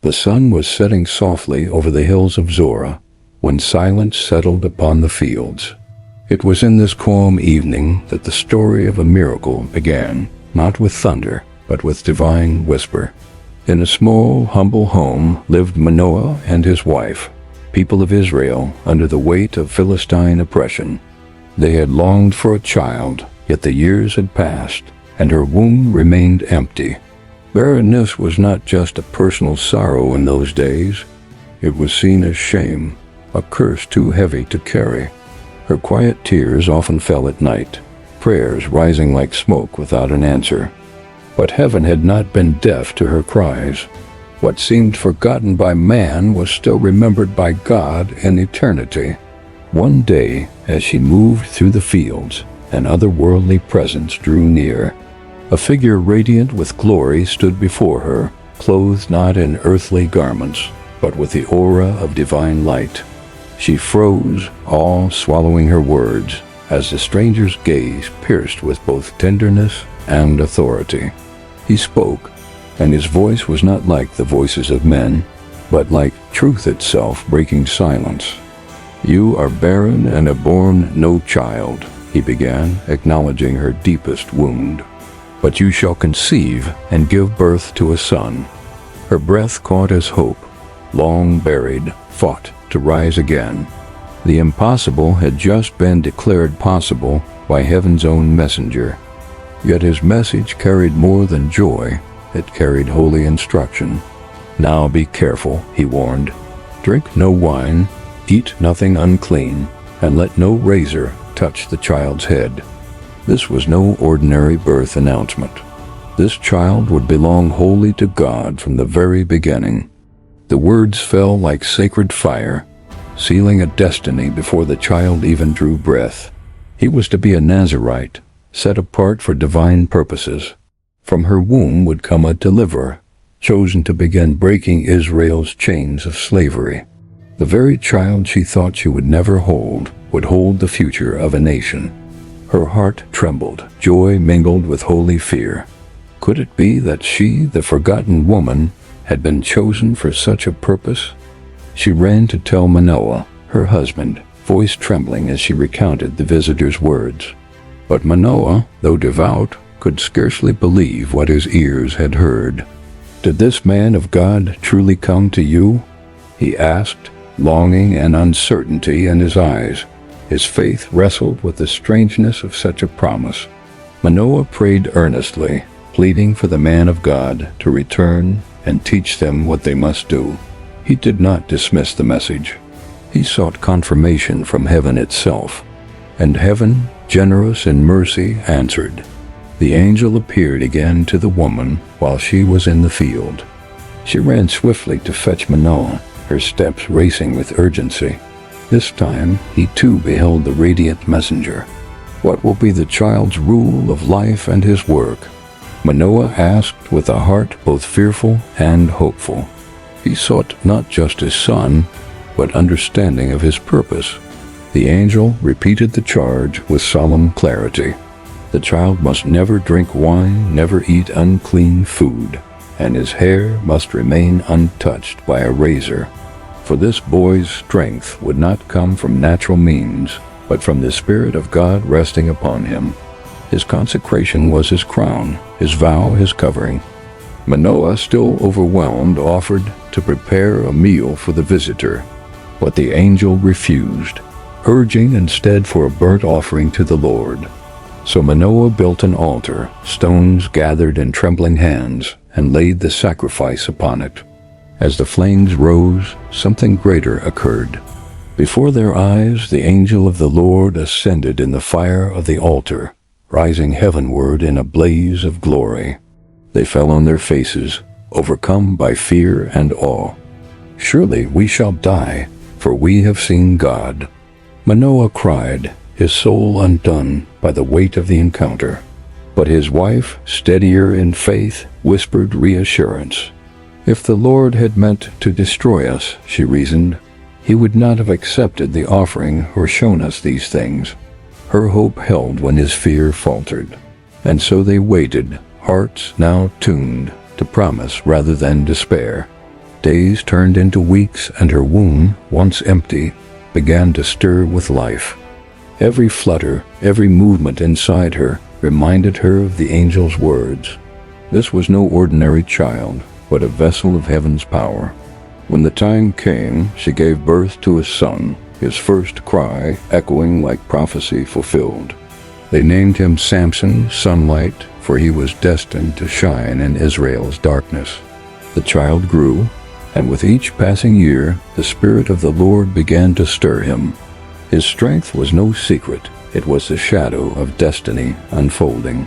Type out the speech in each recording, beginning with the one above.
The sun was setting softly over the hills of Zorah when silence settled upon the fields. It was in this calm evening that the story of a miracle began, not with thunder, but with divine whisper. In a small, humble home lived Manoah and his wife, people of Israel under the weight of Philistine oppression. They had longed for a child, yet the years had passed, and her womb remained empty. Barrenness was not just a personal sorrow in those days. It was seen as shame, a curse too heavy to carry. Her quiet tears often fell at night, prayers rising like smoke without an answer. But heaven had not been deaf to her cries. What seemed forgotten by man was still remembered by God in eternity. One day, as she moved through the fields, an otherworldly presence drew near. A figure radiant with glory stood before her, clothed not in earthly garments, but with the aura of divine light. She froze, awe swallowing her words, as the stranger's gaze pierced with both tenderness and authority. He spoke, and his voice was not like the voices of men, but like truth itself breaking silence. "You are barren and have borne no child," he began, acknowledging her deepest wound. "But you shall conceive and give birth to a son." Her breath caught as hope, long buried, fought to rise again. The impossible had just been declared possible by heaven's own messenger. Yet his message carried more than joy, it carried holy instruction. "Now be careful," he warned. "Drink no wine, eat nothing unclean, and let no razor touch the child's head." This was no ordinary birth announcement. This child would belong wholly to God from the very beginning. The words fell like sacred fire, sealing a destiny before the child even drew breath. He was to be a Nazirite, set apart for divine purposes. From her womb would come a deliverer, chosen to begin breaking Israel's chains of slavery. The very child she thought she would never hold would hold the future of a nation. Her heart trembled, joy mingled with holy fear. Could it be that she, the forgotten woman, had been chosen for such a purpose? She ran to tell Manoah, her husband, voice trembling as she recounted the visitor's words. But Manoah, though devout, could scarcely believe what his ears had heard. "Did this man of God truly come to you?" he asked, longing and uncertainty in his eyes. His faith wrestled with the strangeness of such a promise. Manoah prayed earnestly, pleading for the man of God to return and teach them what they must do. He did not dismiss the message. He sought confirmation from heaven itself, and heaven, generous in mercy, answered. The angel appeared again to the woman while she was in the field. She ran swiftly to fetch Manoah, her steps racing with urgency. This time, he too beheld the radiant messenger. What will be the child's rule of life and his work? Manoah asked with a heart both fearful and hopeful. He sought not just his son, but understanding of his purpose. The angel repeated the charge with solemn clarity. The child must never drink wine, never eat unclean food, and his hair must remain untouched by a razor. For this boy's strength would not come from natural means, but from the Spirit of God resting upon him. His consecration was his crown, his vow his covering. Manoah, still overwhelmed, offered to prepare a meal for the visitor, but the angel refused, urging instead for a burnt offering to the Lord. So Manoah built an altar, stones gathered in trembling hands, and laid the sacrifice upon it. As the flames rose, something greater occurred. Before their eyes, the angel of the Lord ascended in the fire of the altar, rising heavenward in a blaze of glory. They fell on their faces, overcome by fear and awe. "Surely we shall die, for we have seen God." Manoah cried, his soul undone by the weight of the encounter. But his wife, steadier in faith, whispered reassurance. "If the Lord had meant to destroy us," she reasoned, "he would not have accepted the offering or shown us these things." Her hope held when his fear faltered. And so they waited, hearts now tuned to promise rather than despair. Days turned into weeks, and her womb, once empty, began to stir with life. Every flutter, every movement inside her reminded her of the angel's words. This was no ordinary child, but a vessel of heaven's power. When the time came, she gave birth to a son, his first cry echoing like prophecy fulfilled. They named him Samson, Sunlight, for he was destined to shine in Israel's darkness. The child grew, and with each passing year, the Spirit of the Lord began to stir him. His strength was no secret. It was the shadow of destiny unfolding.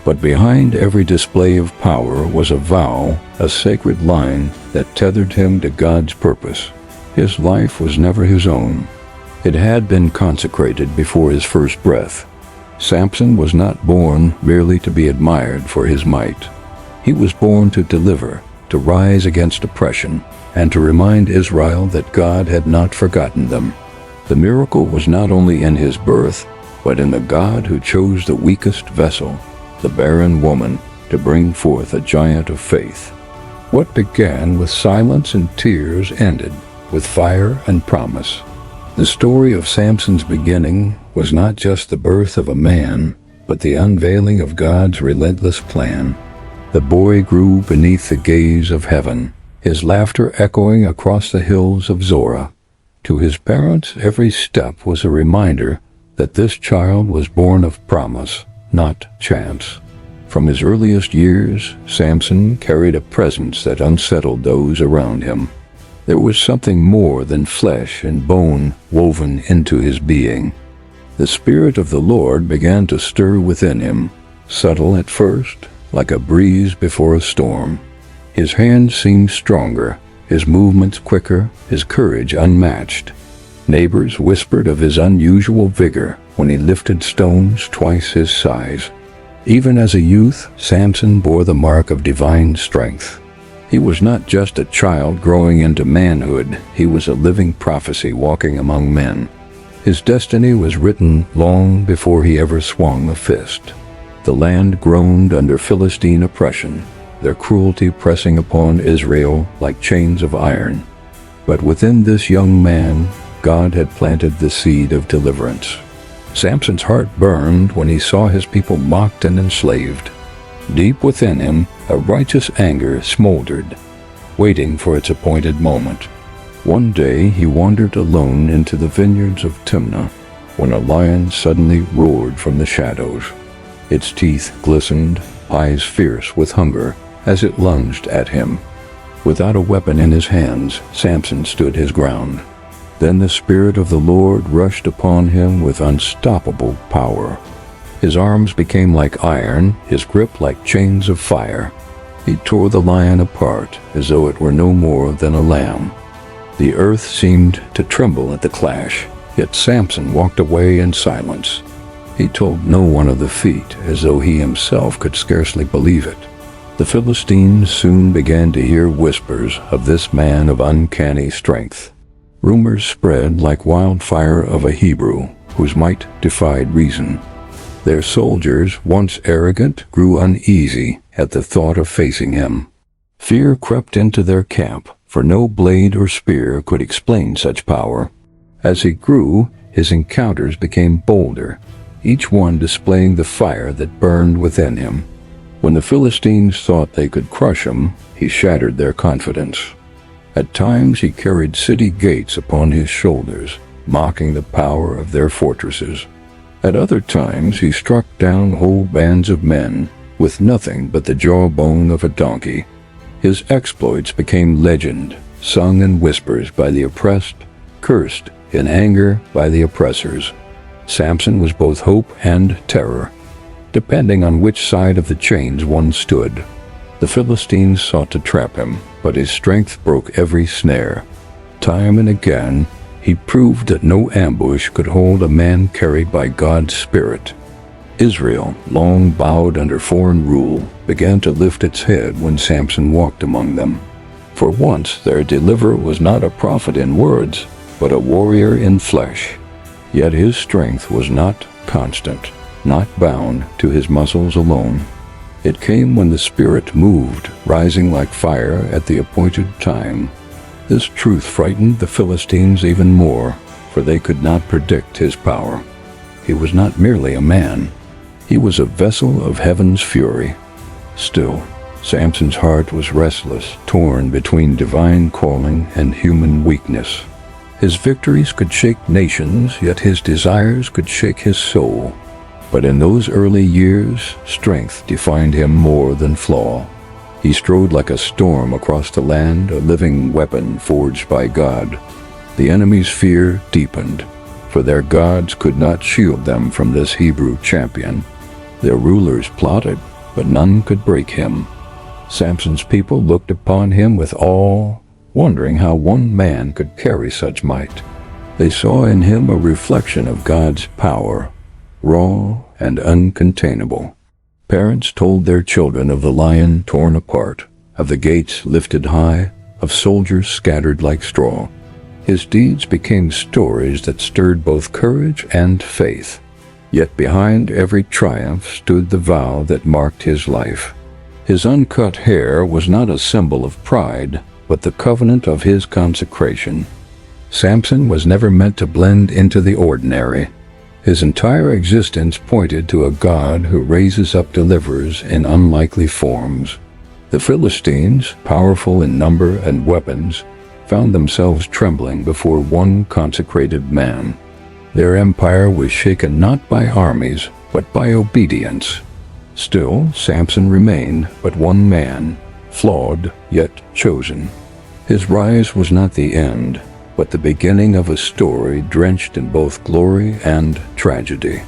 But behind every display of power was a vow, a sacred line that tethered him to God's purpose. His life was never his own. It had been consecrated before his first breath. Samson was not born merely to be admired for his might. He was born to deliver, to rise against oppression, and to remind Israel that God had not forgotten them. The miracle was not only in his birth, but in the God who chose the weakest vessel, the barren woman, to bring forth a giant of faith. What began with silence and tears ended with fire and promise. The story of Samson's beginning was not just the birth of a man, but the unveiling of God's relentless plan. The boy grew beneath the gaze of heaven, his laughter echoing across the hills of Zorah. To his parents, every step was a reminder that this child was born of promise, not chance. From his earliest years, Samson carried a presence that unsettled those around him. There was something more than flesh and bone woven into his being. The Spirit of the Lord began to stir within him, subtle at first, like a breeze before a storm. His hands seemed stronger, his movements quicker, his courage unmatched. Neighbors whispered of his unusual vigor when he lifted stones twice his size. Even as a youth, Samson bore the mark of divine strength. He was not just a child growing into manhood, he was a living prophecy walking among men. His destiny was written long before he ever swung a fist. The land groaned under Philistine oppression, their cruelty pressing upon Israel like chains of iron. But within this young man, God had planted the seed of deliverance. Samson's heart burned when he saw his people mocked and enslaved. Deep within him, a righteous anger smoldered, waiting for its appointed moment. One day he wandered alone into the vineyards of Timnah, when a lion suddenly roared from the shadows. Its teeth glistened, eyes fierce with hunger, as it lunged at him. Without a weapon in his hands, Samson stood his ground. Then the Spirit of the Lord rushed upon him with unstoppable power. His arms became like iron, his grip like chains of fire. He tore the lion apart as though it were no more than a lamb. The earth seemed to tremble at the clash, yet Samson walked away in silence. He told no one of the feat, as though he himself could scarcely believe it. The Philistines soon began to hear whispers of this man of uncanny strength. Rumors spread like wildfire of a Hebrew whose might defied reason. Their soldiers, once arrogant, grew uneasy at the thought of facing him. Fear crept into their camp, for no blade or spear could explain such power. As he grew, his encounters became bolder, each one displaying the fire that burned within him. When the Philistines thought they could crush him, he shattered their confidence. At times he carried city gates upon his shoulders, mocking the power of their fortresses. At other times he struck down whole bands of men with nothing but the jawbone of a donkey. His exploits became legend, sung in whispers by the oppressed, cursed in anger by the oppressors. Samson was both hope and terror, depending on which side of the chains one stood. The Philistines sought to trap him, but his strength broke every snare. Time and again, he proved that no ambush could hold a man carried by God's Spirit. Israel, long bowed under foreign rule, began to lift its head when Samson walked among them. For once, their deliverer was not a prophet in words, but a warrior in flesh. Yet his strength was not constant, not bound to his muscles alone. It came when the Spirit moved, rising like fire at the appointed time. This truth frightened the Philistines even more, for they could not predict his power. He was not merely a man. He was a vessel of heaven's fury. Still, Samson's heart was restless, torn between divine calling and human weakness. His victories could shake nations, yet his desires could shake his soul. But in those early years, strength defined him more than flaw. He strode like a storm across the land, a living weapon forged by God. The enemy's fear deepened, for their gods could not shield them from this Hebrew champion. Their rulers plotted, but none could break him. Samson's people looked upon him with awe, wondering how one man could carry such might. They saw in him a reflection of God's power, raw and uncontainable. Parents told their children of the lion torn apart, of the gates lifted high, of soldiers scattered like straw. His deeds became stories that stirred both courage and faith. Yet behind every triumph stood the vow that marked his life. His uncut hair was not a symbol of pride, but the covenant of his consecration. Samson was never meant to blend into the ordinary. His entire existence pointed to a God who raises up deliverers in unlikely forms. The Philistines, powerful in number and weapons, found themselves trembling before one consecrated man. Their empire was shaken not by armies, but by obedience. Still, Samson remained but one man, flawed yet chosen. His rise was not the end, but the beginning of a story drenched in both glory and tragedy.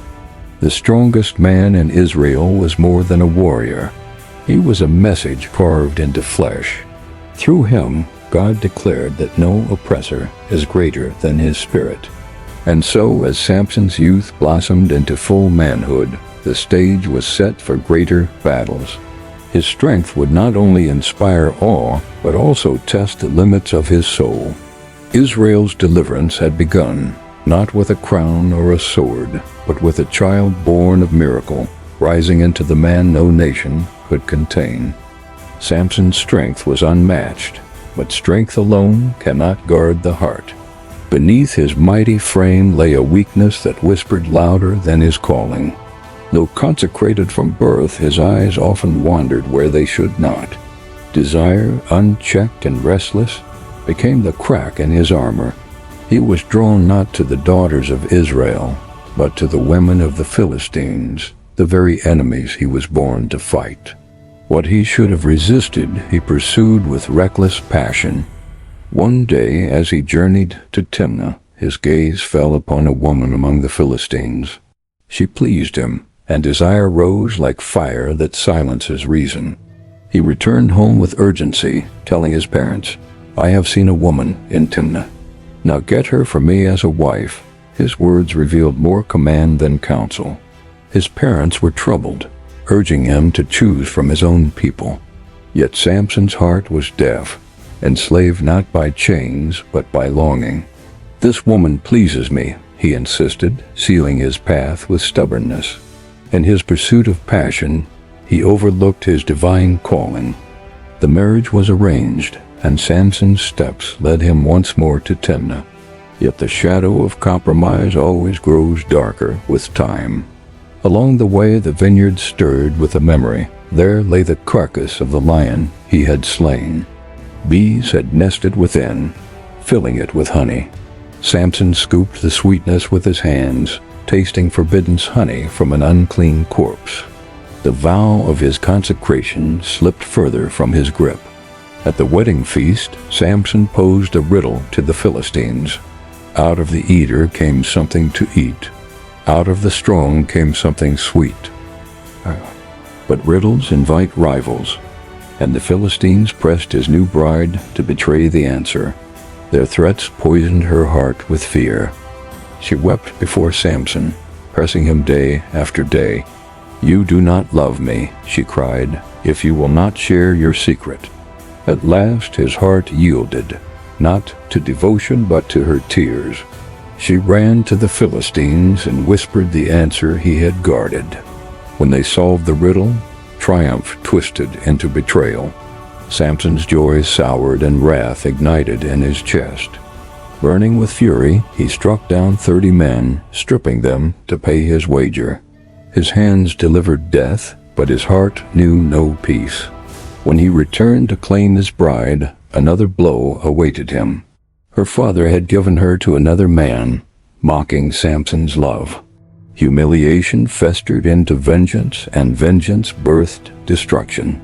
The strongest man in Israel was more than a warrior. He was a message carved into flesh. Through him, God declared that no oppressor is greater than his spirit. And so, as Samson's youth blossomed into full manhood, the stage was set for greater battles. His strength would not only inspire awe, but also test the limits of his soul. Israel's deliverance had begun, not with a crown or a sword, but with a child born of miracle, rising into the man no nation could contain. Samson's strength was unmatched, but strength alone cannot guard the heart. Beneath his mighty frame lay a weakness that whispered louder than his calling. Though consecrated from birth, his eyes often wandered where they should not. Desire, unchecked and restless, became the crack in his armor. He was drawn not to the daughters of Israel, but to the women of the Philistines, the very enemies he was born to fight. What he should have resisted, he pursued with reckless passion. One day, as he journeyed to Timnah, his gaze fell upon a woman among the Philistines. She pleased him, and desire rose like fire that silences reason. He returned home with urgency, telling his parents, "I have seen a woman in Timnah. Now get her for me as a wife." His words revealed more command than counsel. His parents were troubled, urging him to choose from his own people. Yet Samson's heart was deaf, enslaved not by chains, but by longing. "This woman pleases me," he insisted, sealing his path with stubbornness. In his pursuit of passion, he overlooked his divine calling. The marriage was arranged, and Samson's steps led him once more to Timnah. Yet the shadow of compromise always grows darker with time. Along the way, the vineyard stirred with a memory. There lay the carcass of the lion he had slain. Bees had nested within, filling it with honey. Samson scooped the sweetness with his hands, tasting forbidden honey from an unclean corpse. The vow of his consecration slipped further from his grip. At the wedding feast, Samson posed a riddle to the Philistines. Out of the eater came something to eat. Out of the strong came something sweet. But riddles invite rivals, and the Philistines pressed his new bride to betray the answer. Their threats poisoned her heart with fear. She wept before Samson, pressing him day after day. "You do not love me," she cried, "if you will not share your secret." At last his heart yielded, not to devotion but to her tears. She ran to the Philistines and whispered the answer he had guarded. When they solved the riddle, triumph twisted into betrayal. Samson's joy soured and wrath ignited in his chest. Burning with fury, he struck down 30 men, stripping them to pay his wager. His hands delivered death, but his heart knew no peace. When he returned to claim his bride, another blow awaited him. Her father had given her to another man, mocking Samson's love. Humiliation festered into vengeance, and vengeance birthed destruction.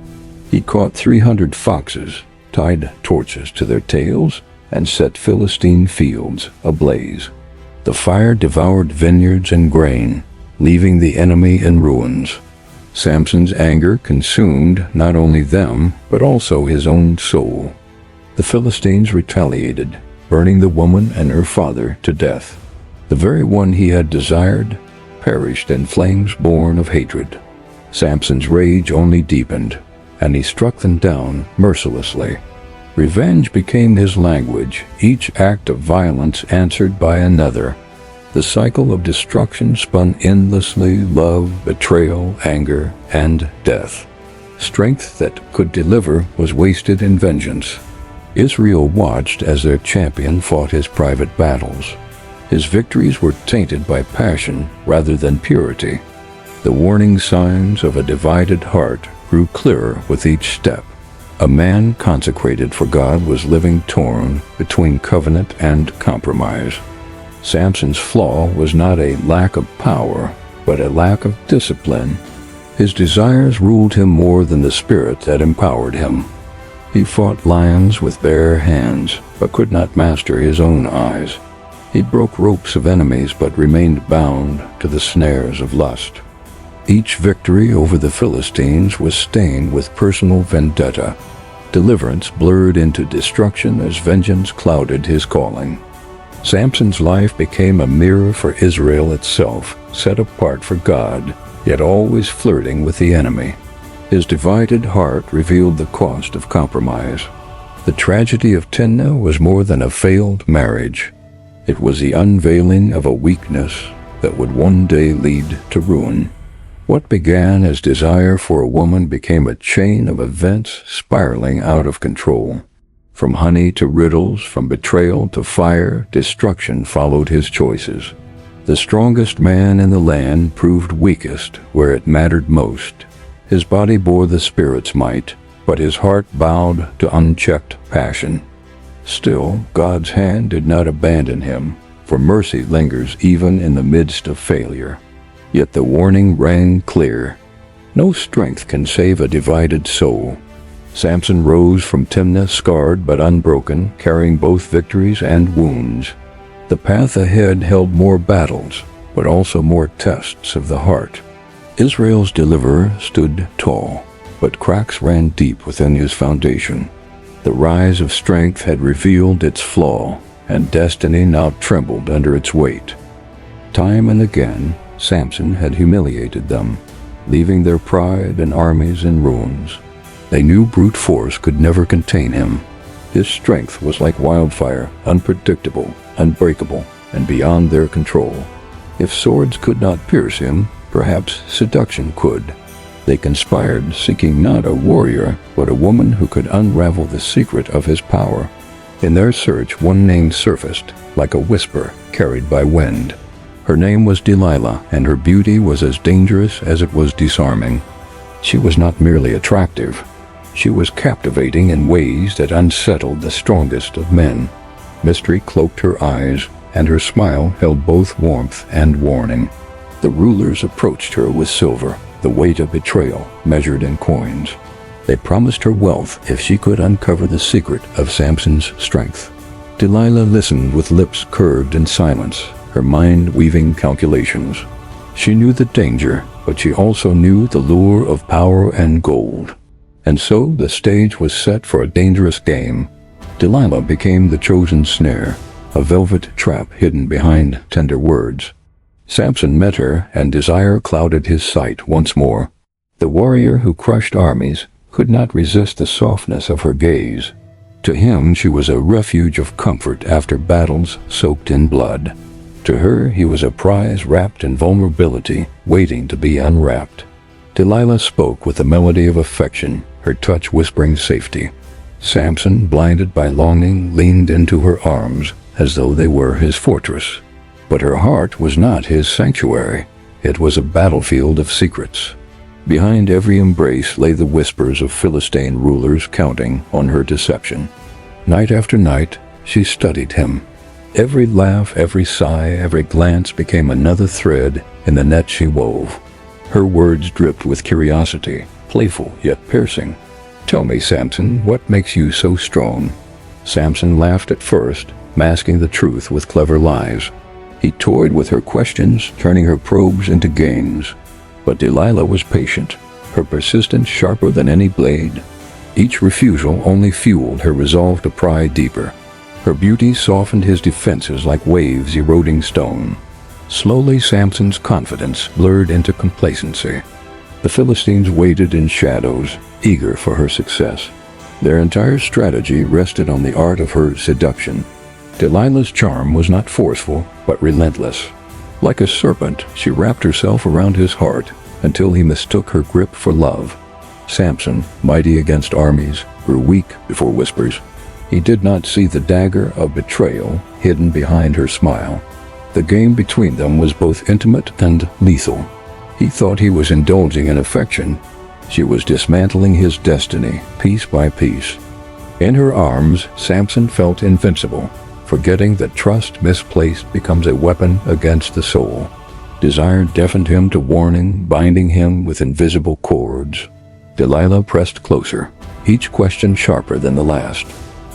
He caught 300 foxes, tied torches to their tails, and set Philistine fields ablaze. The fire devoured vineyards and grain, leaving the enemy in ruins. Samson's anger consumed not only them, but also his own soul. The Philistines retaliated, burning the woman and her father to death. The very one he had desired perished in flames born of hatred. Samson's rage only deepened, and he struck them down mercilessly. Revenge became his language, each act of violence answered by another. The cycle of destruction spun endlessly: love, betrayal, anger, and death. Strength that could deliver was wasted in vengeance. Israel watched as their champion fought his private battles. His victories were tainted by passion rather than purity. The warning signs of a divided heart grew clearer with each step. A man consecrated for God was living torn between covenant and compromise. Samson's flaw was not a lack of power, but a lack of discipline. His desires ruled him more than the spirit that empowered him. He fought lions with bare hands, but could not master his own eyes. He broke ropes of enemies, but remained bound to the snares of lust. Each victory over the Philistines was stained with personal vendetta. Deliverance blurred into destruction as vengeance clouded his calling. Samson's life became a mirror for Israel itself, set apart for God, yet always flirting with the enemy. His divided heart revealed the cost of compromise. The tragedy of Timnah was more than a failed marriage. It was the unveiling of a weakness that would one day lead to ruin. What began as desire for a woman became a chain of events spiraling out of control. From honey to riddles, from betrayal to fire, destruction followed his choices. The strongest man in the land proved weakest where it mattered most. His body bore the Spirit's might, but his heart bowed to unchecked passion. Still, God's hand did not abandon him, for mercy lingers even in the midst of failure. Yet the warning rang clear. No strength can save a divided soul. Samson rose from Timnah scarred but unbroken, carrying both victories and wounds. The path ahead held more battles, but also more tests of the heart. Israel's deliverer stood tall, but cracks ran deep within his foundation. The rise of strength had revealed its flaw, and destiny now trembled under its weight. Time and again, Samson had humiliated them, leaving their pride and armies in ruins. They knew brute force could never contain him. His strength was like wildfire, unpredictable, unbreakable, and beyond their control. If swords could not pierce him, perhaps seduction could. They conspired, seeking not a warrior, but a woman who could unravel the secret of his power. In their search, one name surfaced, like a whisper carried by wind. Her name was Delilah, and her beauty was as dangerous as it was disarming. She was not merely attractive. She was captivating in ways that unsettled the strongest of men. Mystery cloaked her eyes, and her smile held both warmth and warning. The rulers approached her with silver, the weight of betrayal measured in coins. They promised her wealth if she could uncover the secret of Samson's strength. Delilah listened with lips curved in silence, her mind weaving calculations. She knew the danger, but she also knew the lure of power and gold. And so the stage was set for a dangerous game. Delilah became the chosen snare, a velvet trap hidden behind tender words. Samson met her, and desire clouded his sight once more. The warrior who crushed armies could not resist the softness of her gaze. To him she was a refuge of comfort after battles soaked in blood. To her he was a prize wrapped in vulnerability, waiting to be unwrapped. Delilah spoke with the melody of affection, her touch whispering safety. Samson, blinded by longing, leaned into her arms as though they were his fortress. But her heart was not his sanctuary. It was a battlefield of secrets. Behind every embrace lay the whispers of Philistine rulers counting on her deception. Night after night, she studied him. Every laugh, every sigh, every glance became another thread in the net she wove. Her words dripped with curiosity, playful yet piercing. "Tell me, Samson, what makes you so strong?" Samson laughed at first, masking the truth with clever lies. He toyed with her questions, turning her probes into games. But Delilah was patient, her persistence sharper than any blade. Each refusal only fueled her resolve to pry deeper. Her beauty softened his defenses like waves eroding stone. Slowly, Samson's confidence blurred into complacency. The Philistines waited in shadows, eager for her success. Their entire strategy rested on the art of her seduction. Delilah's charm was not forceful, but relentless. Like a serpent, she wrapped herself around his heart until he mistook her grip for love. Samson, mighty against armies, grew weak before whispers. He did not see the dagger of betrayal hidden behind her smile. The game between them was both intimate and lethal. He thought he was indulging in affection. She was dismantling his destiny, piece by piece. In her arms, Samson felt invincible, forgetting that trust misplaced becomes a weapon against the soul. Desire deafened him to warning, binding him with invisible cords. Delilah pressed closer, each question sharper than the last.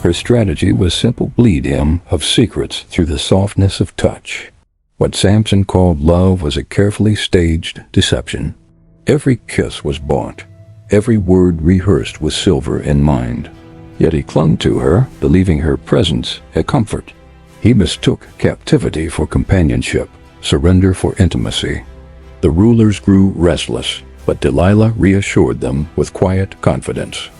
Her strategy was simple: bleed him of secrets through the softness of touch. What Samson called love was a carefully staged deception. Every kiss was bought, every word rehearsed with silver in mind. Yet he clung to her, believing her presence a comfort. He mistook captivity for companionship, surrender for intimacy. The rulers grew restless, but Delilah reassured them with quiet confidence.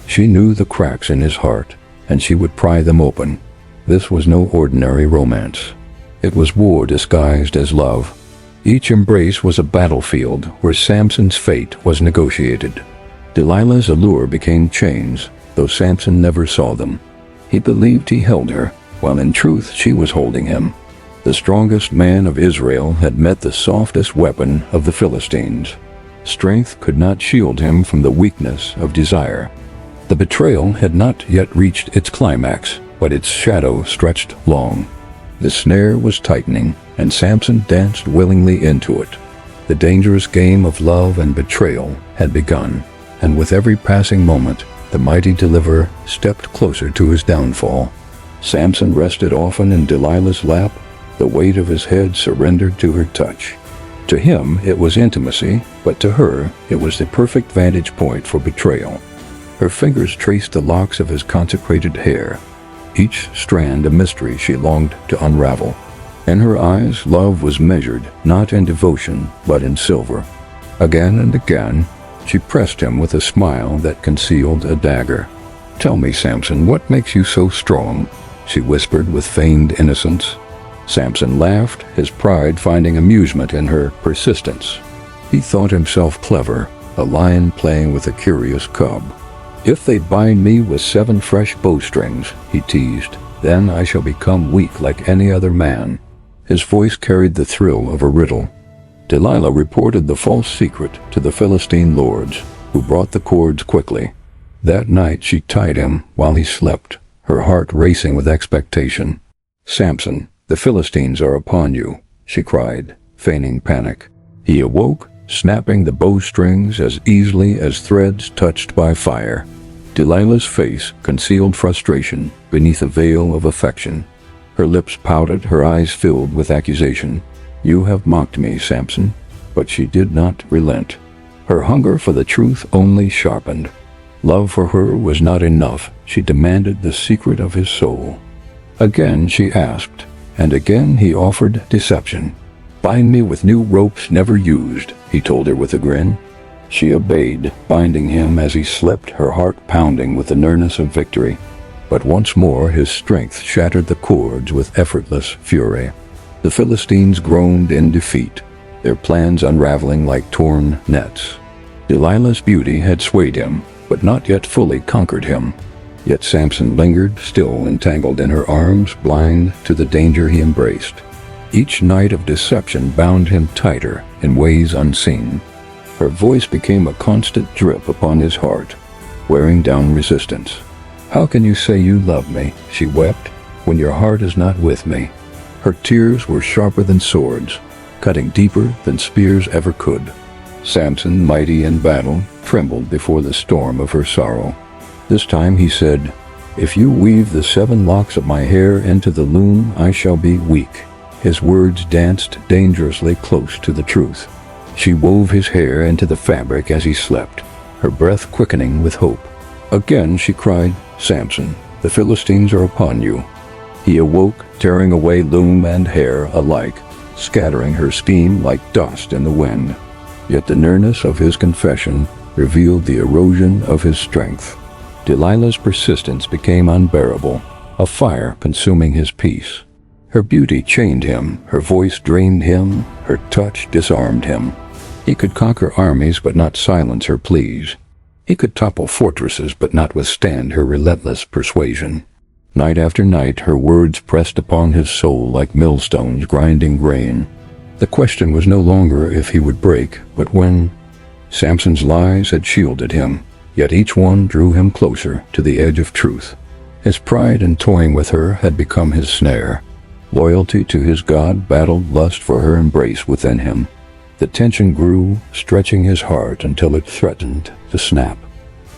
She knew the cracks in his heart, and she would pry them open. This was no ordinary romance. It was war disguised as love. Each embrace was a battlefield where Samson's fate was negotiated. Delilah's allure became chains, though Samson never saw them. He believed he held her, while in truth she was holding him. The strongest man of Israel had met the softest weapon of the Philistines. Strength could not shield him from the weakness of desire. The betrayal had not yet reached its climax, but its shadow stretched long. The snare was tightening, and Samson danced willingly into it. The dangerous game of love and betrayal had begun, and with every passing moment, the mighty deliverer stepped closer to his downfall. Samson rested often in Delilah's lap, the weight of his head surrendered to her touch. To him it was intimacy, but to her it was the perfect vantage point for betrayal. Her fingers traced the locks of his consecrated hair, each strand a mystery she longed to unravel. In her eyes, love was measured not in devotion, but in silver. Again and again, she pressed him with a smile that concealed a dagger. "Tell me, Samson, what makes you so strong?" she whispered with feigned innocence. Samson laughed, his pride finding amusement in her persistence. He thought himself clever, a lion playing with a curious cub. "If they bind me with 7 fresh bowstrings," he teased, "then I shall become weak like any other man." His voice carried the thrill of a riddle. Delilah reported the false secret to the Philistine lords, who brought the cords quickly. That night she tied him while he slept, her heart racing with expectation. "Samson, the Philistines are upon you," she cried, feigning panic. He awoke, snapping the bowstrings as easily as threads touched by fire. Delilah's face concealed frustration beneath a veil of affection. Her lips pouted, her eyes filled with accusation. "You have mocked me, Samson." But she did not relent. Her hunger for the truth only sharpened. Love for her was not enough. She demanded the secret of his soul. Again she asked, and again he offered deception. "Bind me with new ropes never used," he told her with a grin. She obeyed, binding him as he slept, her heart pounding with the nearness of victory. But once more his strength shattered the cords with effortless fury. The Philistines groaned in defeat, their plans unraveling like torn nets. Delilah's beauty had swayed him, but not yet fully conquered him. Yet Samson lingered, still entangled in her arms, blind to the danger he embraced. Each night of deception bound him tighter in ways unseen. Her voice became a constant drip upon his heart, wearing down resistance. "How can you say you love me," she wept, "when your heart is not with me?" Her tears were sharper than swords, cutting deeper than spears ever could. Samson, mighty in battle, trembled before the storm of her sorrow. This time he said, "If you weave the 7 locks of my hair into the loom, I shall be weak." His words danced dangerously close to the truth. She wove his hair into the fabric as he slept, her breath quickening with hope. Again she cried, "Samson, the Philistines are upon you." He awoke, tearing away loom and hair alike, scattering her scheme like dust in the wind. Yet the nearness of his confession revealed the erosion of his strength. Delilah's persistence became unbearable, a fire consuming his peace. Her beauty chained him, her voice drained him, her touch disarmed him. He could conquer armies but not silence her pleas. He could topple fortresses but not withstand her relentless persuasion. Night after night her words pressed upon his soul like millstones grinding grain. The question was no longer if he would break, but when. Samson's lies had shielded him, yet each one drew him closer to the edge of truth. His pride in toying with her had become his snare. Loyalty to his God battled lust for her embrace within him. The tension grew, stretching his heart until it threatened to snap.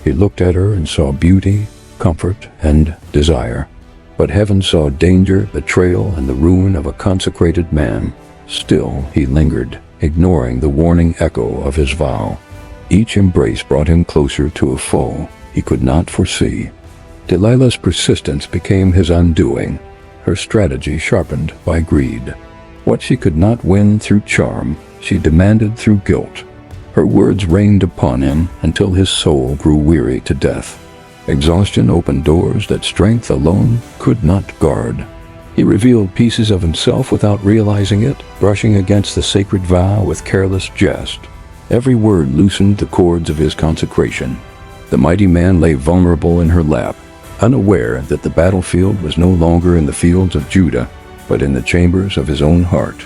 He looked at her and saw beauty, comfort, and desire. But heaven saw danger, betrayal, and the ruin of a consecrated man. Still he lingered, ignoring the warning echo of his vow. Each embrace brought him closer to a foe he could not foresee. Delilah's persistence became his undoing, her strategy sharpened by greed. What she could not win through charm, she demanded through guilt. Her words rained upon him until his soul grew weary to death. Exhaustion opened doors that strength alone could not guard. He revealed pieces of himself without realizing it, brushing against the sacred vow with careless jest. Every word loosened the cords of his consecration. The mighty man lay vulnerable in her lap, unaware that the battlefield was no longer in the fields of Judah, but in the chambers of his own heart.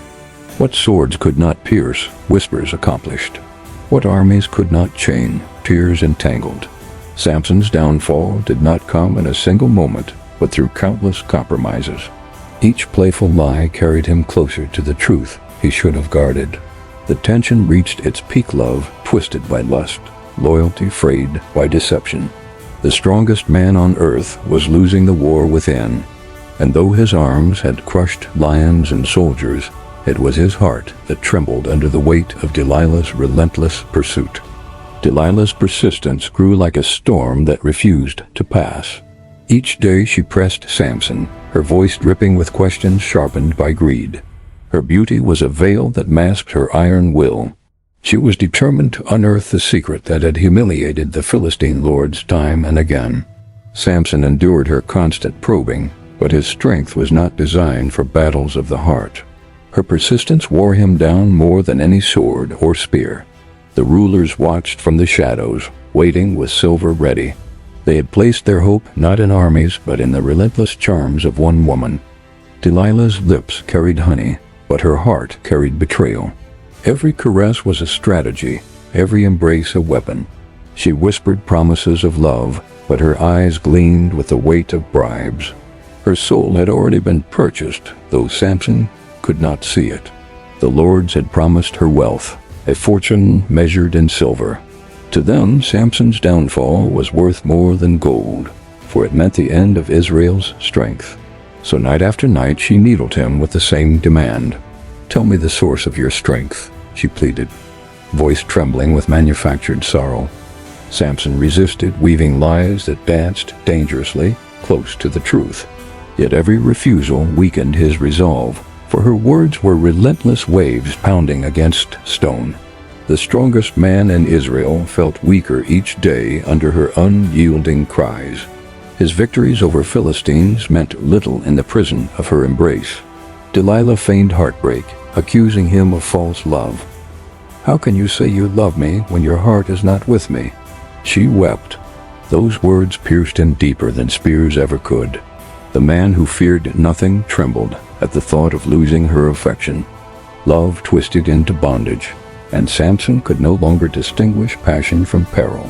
What swords could not pierce, whispers accomplished. What armies could not chain, tears entangled. Samson's downfall did not come in a single moment, but through countless compromises. Each playful lie carried him closer to the truth he should have guarded. The tension reached its peak, love twisted by lust, loyalty frayed by deception. The strongest man on earth was losing the war within, and though his arms had crushed lions and soldiers, it was his heart that trembled under the weight of Delilah's relentless pursuit. Delilah's persistence grew like a storm that refused to pass. Each day she pressed Samson, her voice dripping with questions sharpened by greed. Her beauty was a veil that masked her iron will. She was determined to unearth the secret that had humiliated the Philistine lords time and again. Samson endured her constant probing, but his strength was not designed for battles of the heart. Her persistence wore him down more than any sword or spear. The rulers watched from the shadows, waiting with silver ready. They had placed their hope not in armies, but in the relentless charms of one woman. Delilah's lips carried honey, but her heart carried betrayal. Every caress was a strategy, every embrace a weapon. She whispered promises of love, but her eyes gleamed with the weight of bribes. Her soul had already been purchased, though Samson could not see it. The lords had promised her wealth, a fortune measured in silver. To them, Samson's downfall was worth more than gold, for it meant the end of Israel's strength. So night after night she needled him with the same demand. "Tell me the source of your strength," she pleaded, voice trembling with manufactured sorrow. Samson resisted, weaving lies that danced dangerously close to the truth. Yet every refusal weakened his resolve, for her words were relentless waves pounding against stone. The strongest man in Israel felt weaker each day under her unyielding cries. His victories over Philistines meant little in the prison of her embrace. Delilah feigned heartbreak, accusing him of false love. How can you say you love me when your heart is not with me?" She wept. Those words pierced him deeper than spears ever could. The man who feared nothing trembled at the thought of losing her affection. Love twisted into bondage, and Samson could no longer distinguish passion from peril.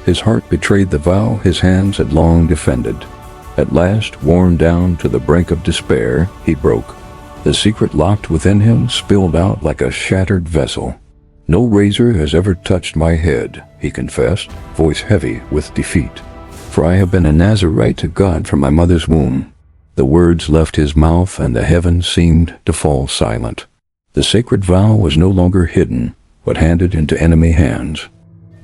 His heart betrayed the vow his hands had long defended. At last, worn down to the brink of despair, he broke. The secret locked within him spilled out like a shattered vessel. "No razor has ever touched my head," he confessed, voice heavy with defeat. "For I have been a Nazirite to God from my mother's womb." The words left his mouth, and the heavens seemed to fall silent. The sacred vow was no longer hidden, but handed into enemy hands.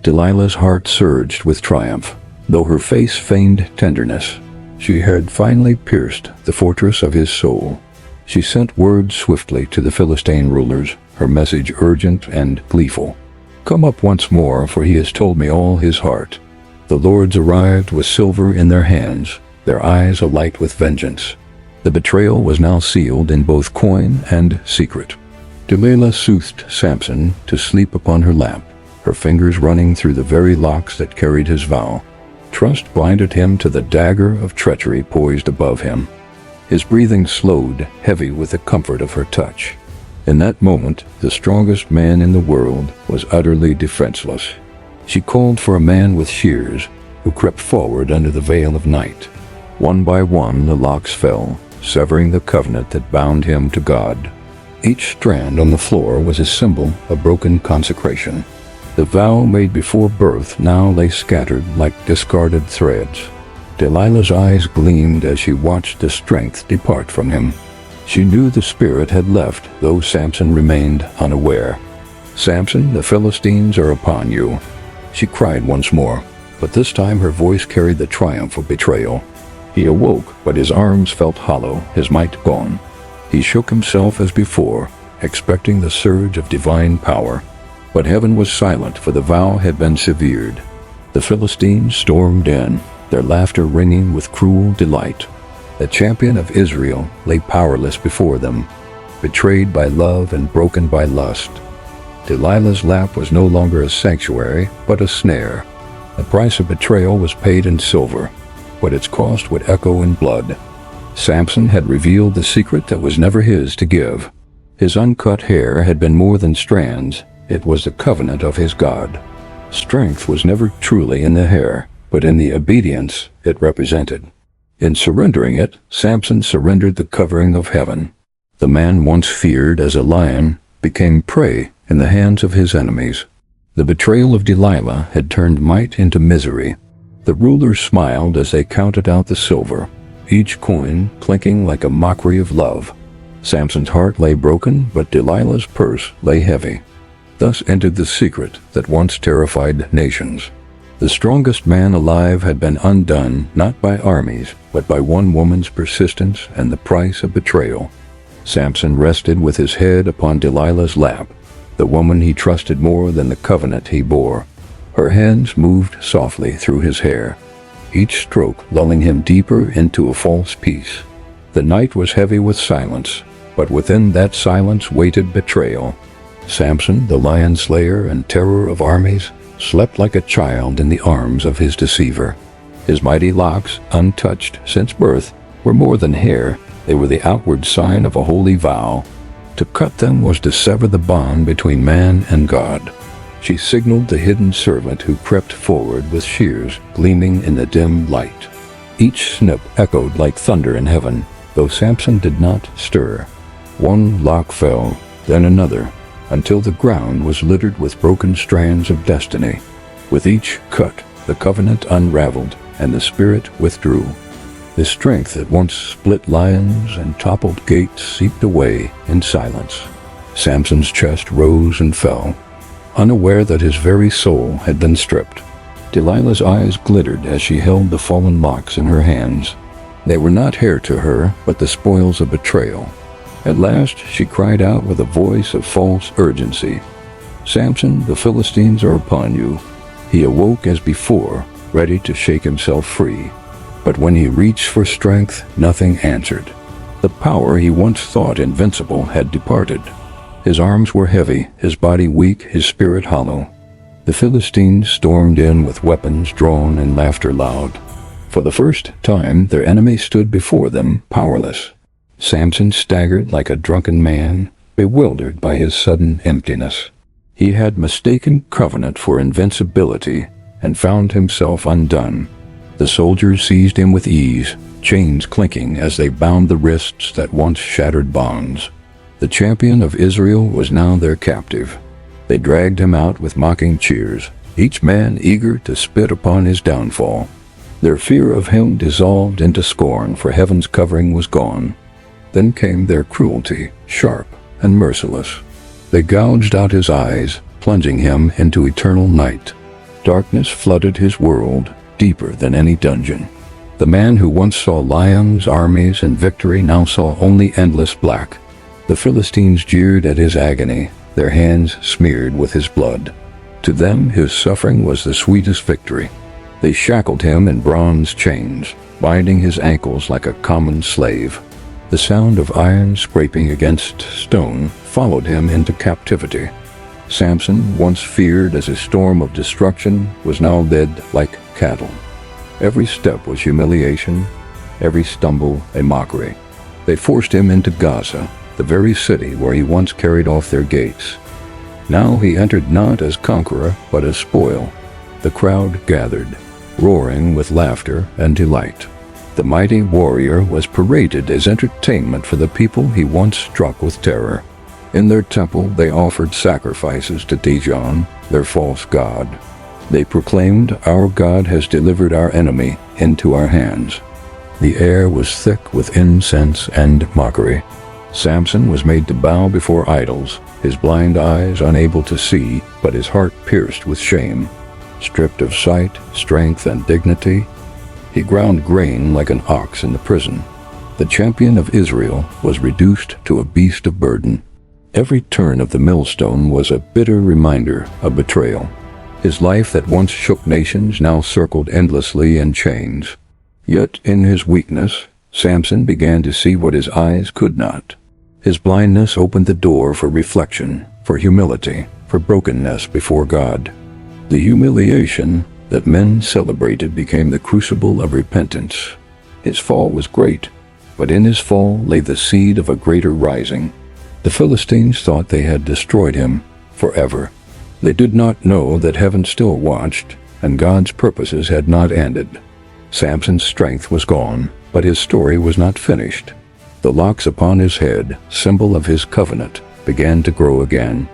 Delilah's heart surged with triumph, though her face feigned tenderness. She had finally pierced the fortress of his soul. She sent word swiftly to the Philistine rulers, her message urgent and gleeful. "Come up once more, for he has told me all his heart." The lords arrived with silver in their hands, their eyes alight with vengeance. The betrayal was now sealed in both coin and secret. Delilah soothed Samson to sleep upon her lap, her fingers running through the very locks that carried his vow. Trust blinded him to the dagger of treachery poised above him. His breathing slowed, heavy with the comfort of her touch. In that moment, the strongest man in the world was utterly defenseless. She called for a man with shears, who crept forward under the veil of night. One by one the locks fell, severing the covenant that bound him to God. Each strand on the floor was a symbol of broken consecration. The vow made before birth now lay scattered like discarded threads. Delilah's eyes gleamed as she watched the strength depart from him. She knew the spirit had left, though Samson remained unaware. "Samson, the Philistines are upon you," she cried once more, but this time her voice carried the triumph of betrayal. He awoke, but his arms felt hollow, his might gone. He shook himself as before, expecting the surge of divine power. But heaven was silent, for the vow had been severed. The Philistines stormed in, their laughter ringing with cruel delight. The champion of Israel lay powerless before them, betrayed by love and broken by lust. Delilah's lap was no longer a sanctuary, but a snare. The price of betrayal was paid in silver, but its cost would echo in blood. Samson had revealed the secret that was never his to give. His uncut hair had been more than strands, it was the covenant of his God. Strength was never truly in the hair, but in the obedience it represented. In surrendering it, Samson surrendered the covering of heaven. The man once feared as a lion became prey in the hands of his enemies. The betrayal of Delilah had turned might into misery. The rulers smiled as they counted out the silver, each coin clinking like a mockery of love. Samson's heart lay broken, but Delilah's purse lay heavy. Thus ended the secret that once terrified nations. The strongest man alive had been undone not by armies, but by one woman's persistence and the price of betrayal. Samson rested with his head upon Delilah's lap, the woman he trusted more than the covenant he bore. Her hands moved softly through his hair, each stroke lulling him deeper into a false peace. The night was heavy with silence, but within that silence waited betrayal. Samson, the lion slayer and terror of armies, slept like a child in the arms of his deceiver. His mighty locks, untouched since birth, were more than hair, they were the outward sign of a holy vow. To cut them was to sever the bond between man and God. She signaled the hidden servant who crept forward with shears gleaming in the dim light. Each snip echoed like thunder in heaven, though Samson did not stir. One lock fell, then another, until the ground was littered with broken strands of destiny. With each cut, the covenant unraveled, and the spirit withdrew. The strength that once split lions and toppled gates seeped away in silence. Samson's chest rose and fell, unaware that his very soul had been stripped. Delilah's eyes glittered as she held the fallen locks in her hands. They were not hair to her, but the spoils of betrayal. At last she cried out with a voice of false urgency, "Samson, the Philistines are upon you." He awoke as before, ready to shake himself free. But when he reached for strength, nothing answered. The power he once thought invincible had departed. His arms were heavy, his body weak, his spirit hollow. The Philistines stormed in with weapons drawn and laughter loud. For the first time, their enemy stood before them, powerless. Samson staggered like a drunken man, bewildered by his sudden emptiness. He had mistaken covenant for invincibility and found himself undone. The soldiers seized him with ease, chains clinking as they bound the wrists that once shattered bonds. The champion of Israel was now their captive. They dragged him out with mocking cheers, each man eager to spit upon his downfall. Their fear of him dissolved into scorn, for heaven's covering was gone. Then came their cruelty, sharp and merciless. They gouged out his eyes, plunging him into eternal night. Darkness flooded his world, deeper than any dungeon. The man who once saw lions, armies, and victory now saw only endless black. The Philistines jeered at his agony, their hands smeared with his blood. To them, his suffering was the sweetest victory. They shackled him in bronze chains, binding his ankles like a common slave. The sound of iron scraping against stone followed him into captivity. Samson, once feared as a storm of destruction, was now led like cattle. Every step was humiliation, every stumble a mockery. They forced him into Gaza, the very city where he once carried off their gates. Now he entered not as conqueror, but as spoil. The crowd gathered, roaring with laughter and delight. The mighty warrior was paraded as entertainment for the people he once struck with terror. In their temple they offered sacrifices to Dagon, their false god. They proclaimed, "Our God has delivered our enemy into our hands." The air was thick with incense and mockery. Samson was made to bow before idols, his blind eyes unable to see, but his heart pierced with shame. Stripped of sight, strength, and dignity, he ground grain like an ox in the prison. The champion of Israel was reduced to a beast of burden. Every turn of the millstone was a bitter reminder of betrayal. His life that once shook nations now circled endlessly in chains. Yet in his weakness, Samson began to see what his eyes could not. His blindness opened the door for reflection, for humility, for brokenness before God. The humiliation that men celebrated became the crucible of repentance. His fall was great, but in his fall lay the seed of a greater rising. The Philistines thought they had destroyed him forever. They did not know that heaven still watched, and God's purposes had not ended. Samson's strength was gone, but his story was not finished. The locks upon his head, symbol of his covenant, began to grow again.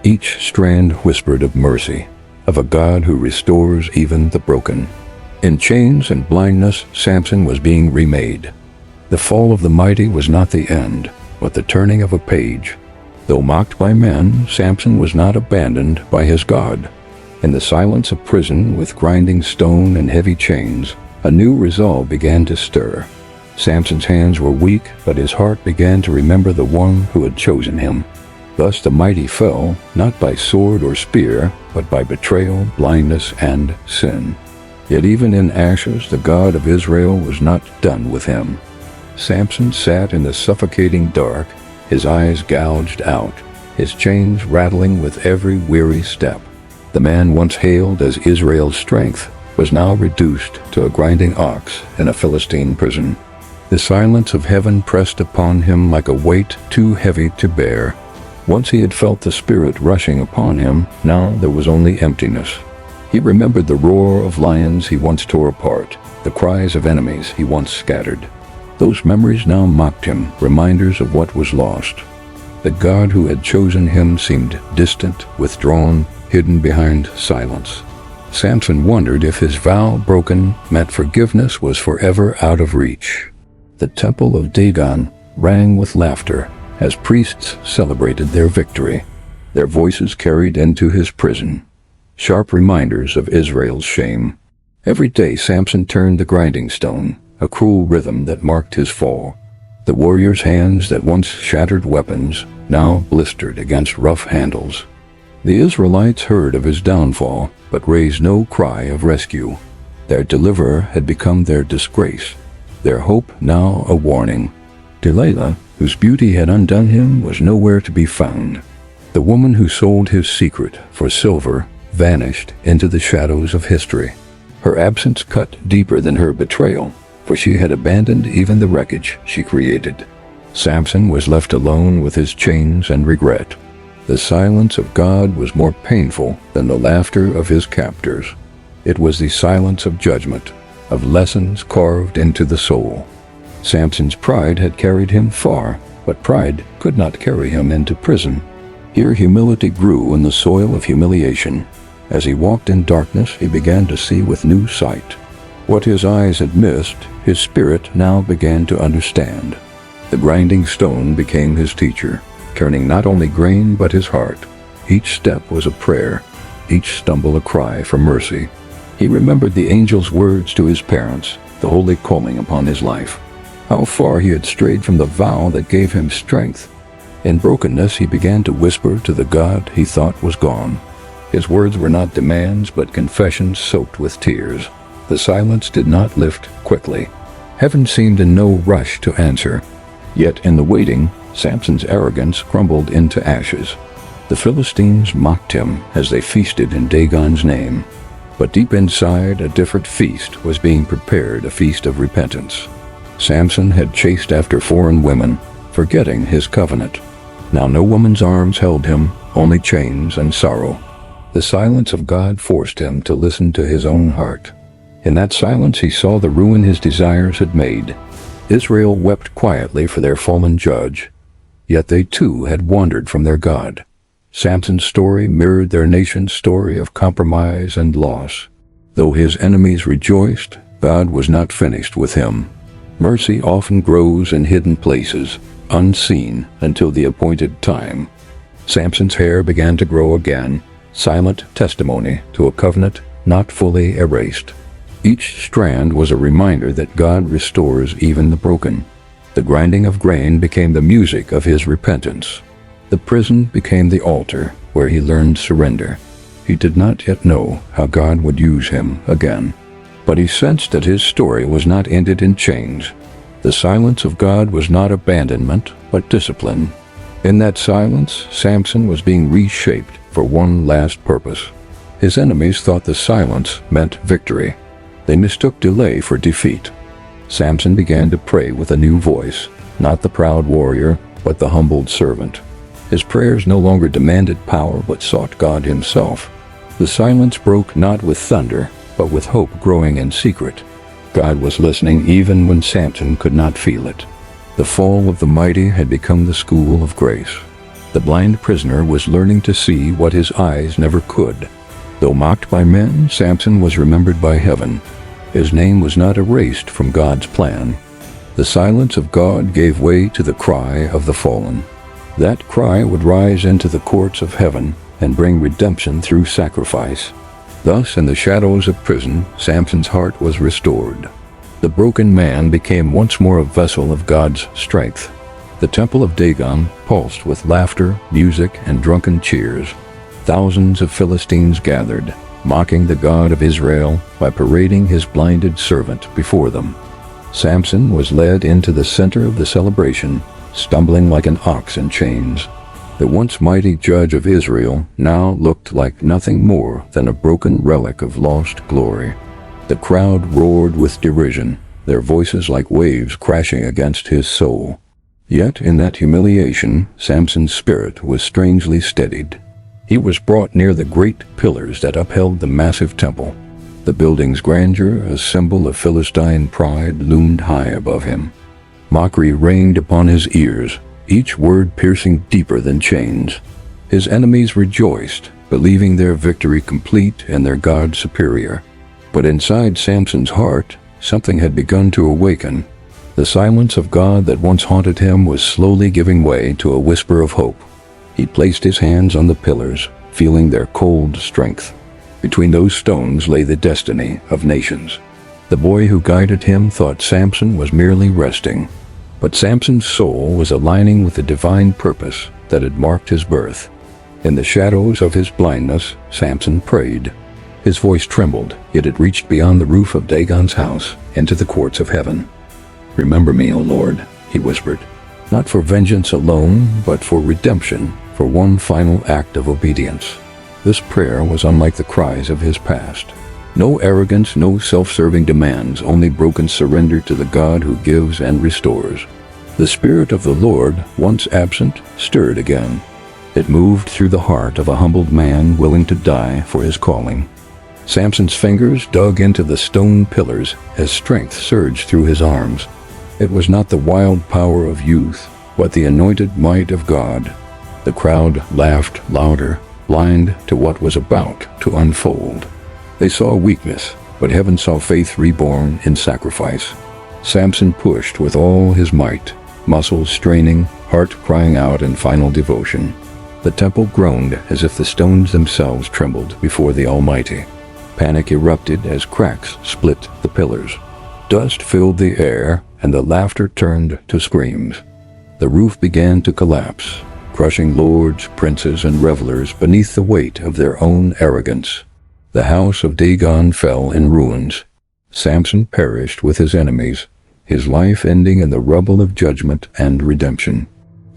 Each strand whispered of mercy, of a God who restores even the broken. In chains and blindness, Samson was being remade. The fall of the mighty was not the end, but the turning of a page. Though mocked by men, Samson was not abandoned by his God. In the silence of prison, with grinding stone and heavy chains, a new resolve began to stir. Samson's hands were weak, but his heart began to remember the one who had chosen him. Thus the mighty fell, not by sword or spear, but by betrayal, blindness, and sin. Yet even in ashes, the God of Israel was not done with him. Samson sat in the suffocating dark, his eyes gouged out, his chains rattling with every weary step. The man once hailed as Israel's strength was now reduced to a grinding ox in a Philistine prison. The silence of heaven pressed upon him like a weight too heavy to bear. Once he had felt the Spirit rushing upon him, now there was only emptiness. He remembered the roar of lions he once tore apart, the cries of enemies he once scattered. Those memories now mocked him, reminders of what was lost. The God who had chosen him seemed distant, withdrawn, hidden behind silence. Samson wondered if his vow broken meant forgiveness was forever out of reach. The temple of Dagon rang with laughter as priests celebrated their victory, their voices carried into his prison, sharp reminders of Israel's shame. Every day Samson turned the grinding stone, a cruel rhythm that marked his fall. The warrior's hands that once shattered weapons now blistered against rough handles. The Israelites heard of his downfall, but raised no cry of rescue. Their deliverer had become their disgrace, their hope now a warning. Delilah, whose beauty had undone him, was nowhere to be found. The woman who sold his secret for silver vanished into the shadows of history. Her absence cut deeper than her betrayal, for she had abandoned even the wreckage she created. Samson was left alone with his chains and regret. The silence of God was more painful than the laughter of his captors. It was the silence of judgment, of lessons carved into the soul. Samson's pride had carried him far, but pride could not carry him into prison. Here humility grew in the soil of humiliation. As he walked in darkness, he began to see with new sight. What his eyes had missed, his spirit now began to understand. The grinding stone became his teacher, turning not only grain but his heart. Each step was a prayer, each stumble a cry for mercy. He remembered the angel's words to his parents, the holy calling upon his life. How far he had strayed from the vow that gave him strength. In brokenness he began to whisper to the God he thought was gone. His words were not demands but confessions soaked with tears. The silence did not lift quickly. Heaven seemed in no rush to answer. Yet in the waiting, Samson's arrogance crumbled into ashes. The Philistines mocked him as they feasted in Dagon's name. But deep inside, a different feast was being prepared, a feast of repentance. Samson had chased after foreign women, forgetting his covenant. Now no woman's arms held him, only chains and sorrow. The silence of God forced him to listen to his own heart. In that silence he saw the ruin his desires had made. Israel wept quietly for their fallen judge, yet they too had wandered from their God. Samson's story mirrored their nation's story of compromise and loss. Though his enemies rejoiced, God was not finished with him. Mercy often grows in hidden places, unseen until the appointed time. Samson's hair began to grow again, silent testimony to a covenant not fully erased. Each strand was a reminder that God restores even the broken. The grinding of grain became the music of his repentance. The prison became the altar where he learned surrender. He did not yet know how God would use him again, but he sensed that his story was not ended in chains. The silence of God was not abandonment, but discipline. In that silence, Samson was being reshaped for one last purpose. His enemies thought the silence meant victory. They mistook delay for defeat. Samson began to pray with a new voice, not the proud warrior, but the humbled servant. His prayers no longer demanded power, but sought God himself. The silence broke not with thunder, but with hope growing in secret. God was listening even when Samson could not feel it. The fall of the mighty had become the school of grace. The blind prisoner was learning to see what his eyes never could. Though mocked by men, Samson was remembered by heaven. His name was not erased from God's plan. The silence of God gave way to the cry of the fallen. That cry would rise into the courts of heaven and bring redemption through sacrifice. Thus, in the shadows of prison, Samson's heart was restored. The broken man became once more a vessel of God's strength. The temple of Dagon pulsed with laughter, music, and drunken cheers. Thousands of Philistines gathered, mocking the God of Israel by parading his blinded servant before them. Samson was led into the center of the celebration, stumbling like an ox in chains. The once mighty judge of Israel now looked like nothing more than a broken relic of lost glory. The crowd roared with derision, their voices like waves crashing against his soul. Yet in that humiliation, Samson's spirit was strangely steadied. He was brought near the great pillars that upheld the massive temple. The building's grandeur, a symbol of Philistine pride, loomed high above him. Mockery rained upon his ears, each word piercing deeper than chains. His enemies rejoiced, believing their victory complete and their God superior. But inside Samson's heart, something had begun to awaken. The silence of God that once haunted him was slowly giving way to a whisper of hope. He placed his hands on the pillars, feeling their cold strength. Between those stones lay the destiny of nations. The boy who guided him thought Samson was merely resting. But Samson's soul was aligning with the divine purpose that had marked his birth. In the shadows of his blindness, Samson prayed. His voice trembled, yet it reached beyond the roof of Dagon's house into the courts of heaven. "Remember me, O Lord," he whispered, "not for vengeance alone, but for redemption, for one final act of obedience. This prayer was unlike the cries of his past. No arrogance, no self-serving demands, only broken surrender to the God who gives and restores. The Spirit of the Lord, once absent, stirred again. It moved through the heart of a humbled man willing to die for his calling. Samson's fingers dug into the stone pillars as strength surged through his arms. It was not the wild power of youth, but the anointed might of God. The crowd laughed louder, blind to what was about to unfold. They saw weakness, but heaven saw faith reborn in sacrifice. Samson pushed with all his might, muscles straining, heart crying out in final devotion. The temple groaned as if the stones themselves trembled before the Almighty. Panic erupted as cracks split the pillars. Dust filled the air, and the laughter turned to screams. The roof began to collapse, crushing lords, princes, and revelers beneath the weight of their own arrogance. The house of Dagon fell in ruins. Samson perished with his enemies, his life ending in the rubble of judgment and redemption.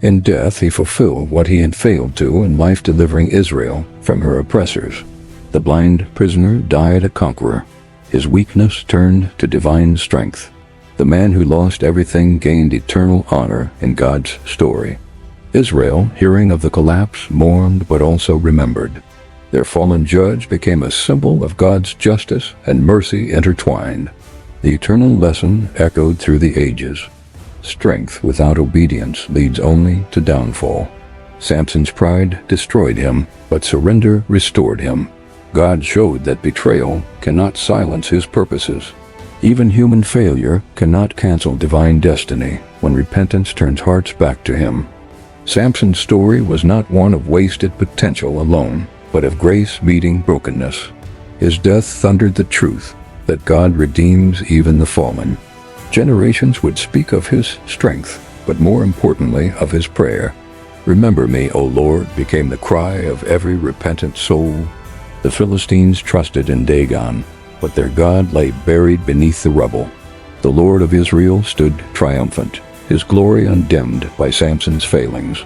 In death he fulfilled what he had failed to in life, delivering Israel from her oppressors. The blind prisoner died a conqueror. His weakness turned to divine strength. The man who lost everything gained eternal honor in God's story. Israel, hearing of the collapse, mourned but also remembered. Their fallen judge became a symbol of God's justice and mercy intertwined. The eternal lesson echoed through the ages. Strength without obedience leads only to downfall. Samson's pride destroyed him, but surrender restored him. God showed that betrayal cannot silence his purposes. Even human failure cannot cancel divine destiny when repentance turns hearts back to him. Samson's story was not one of wasted potential alone, but of grace meeting brokenness. His death thundered the truth that God redeems even the fallen. Generations would speak of his strength, but more importantly of his prayer. "Remember me, O Lord," became the cry of every repentant soul. The Philistines trusted in Dagon, but their God lay buried beneath the rubble. The Lord of Israel stood triumphant, his glory undimmed by Samson's failings.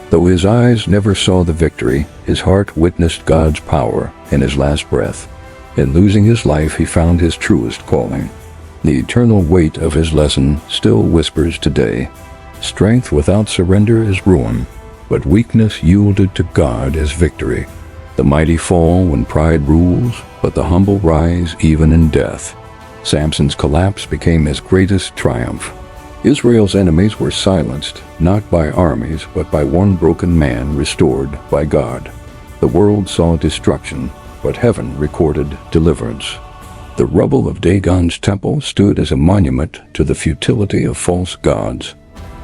Though his eyes never saw the victory, his heart witnessed God's power in his last breath. In losing his life, he found his truest calling. The eternal weight of his lesson still whispers today. Strength without surrender is ruin, but weakness yielded to God is victory. The mighty fall when pride rules, but the humble rise even in death. Samson's collapse became his greatest triumph. Israel's enemies were silenced, not by armies, but by one broken man restored by God. The world saw destruction, but heaven recorded deliverance. The rubble of Dagon's temple stood as a monument to the futility of false gods.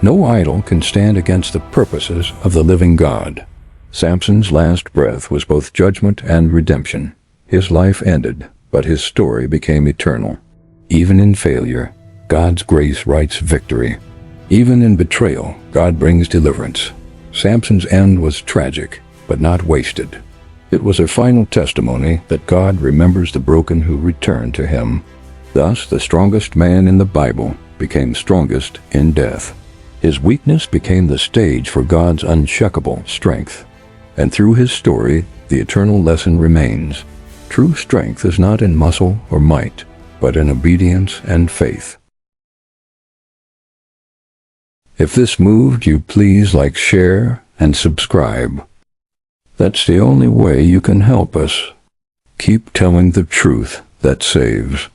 No idol can stand against the purposes of the living God. Samson's last breath was both judgment and redemption. His life ended, but his story became eternal. Even in failure, God's grace writes victory. Even in betrayal, God brings deliverance. Samson's end was tragic, but not wasted. It was a final testimony that God remembers the broken who return to him. Thus, the strongest man in the Bible became strongest in death. His weakness became the stage for God's unshakable strength. And through his story, the eternal lesson remains. True strength is not in muscle or might, but in obedience and faith. If this moved you, please like, share, and subscribe. That's the only way you can help us. Keep telling the truth that saves.